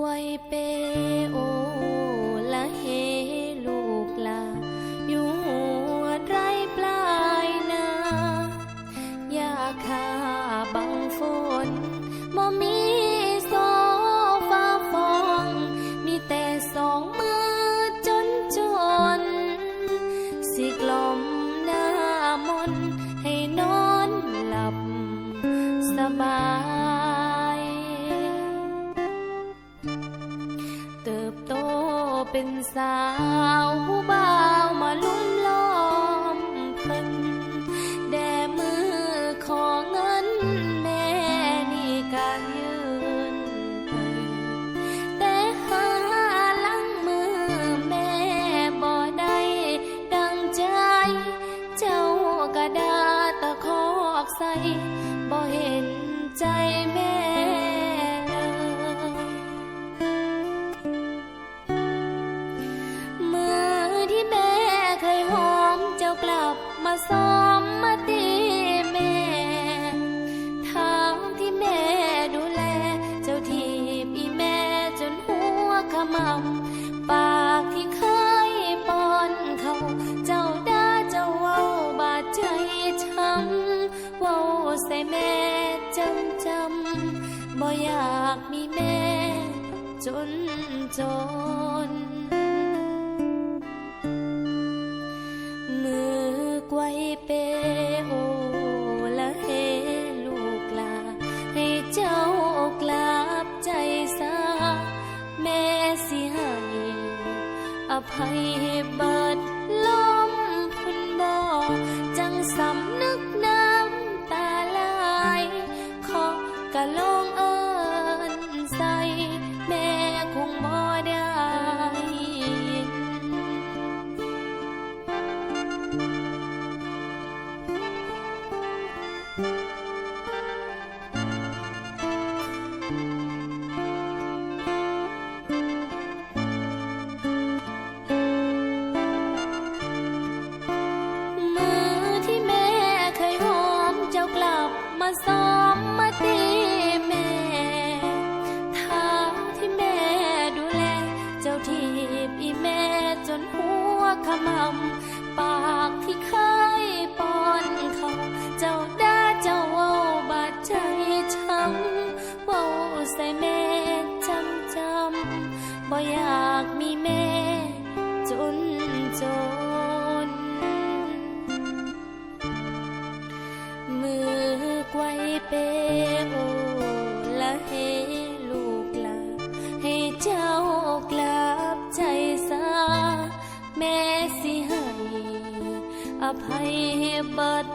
วยเปโอละเฮลูกลาอยู่หัวไรปลายนาอย่าข้าบังฝนบ่มีโซฟาฟองมีแต่สองมือจนสิกล่อมหน้ามนให้นอนหลับสบายเติบโตเป็นสาวผู้บ่าวมาลุ่มล้อมเพิ่นแด่มือขอเงินแม่นี่การยืนแต่หาลังมือแม่บ่ได้ดังใจเจ้าก็ด่าตะคอกใส่บ่เห็นใจแม่กลับมาซ้อมมาตีแม่ทางที่แม่ดูแลเจ้าทีบอีแม่จนหัวขมำปากที่เคยป้อนเขาเจ้าด่าเจ้าเว้าบาดใจช้ำเว้าใส่แม่จำบ่อยากมีแม่จนไว้เปโอละเฮลูกลาให้เจ้ากลับใจซาแม่สิให้อภัยเบิดลมพุ่นบ่จังสำนึกน้ำตาไหลขอกะลองเอิ้นใส่แม่คงบ่ได้มาซ้อมมาตีแม่ทางที่แม่ดูแลเจ้าทีบอีแม่จนหัวขมำปากที่เคยป้อนเขาเจ้าด่าเจ้าเว้าบาดใจช้ำเว้าใส่แม่จำบ่อยากมีแม่จนมือกวยเปโอละเฮลูกลาให้เจ้ากลับใจซาแม่สิให้อภัยเบิด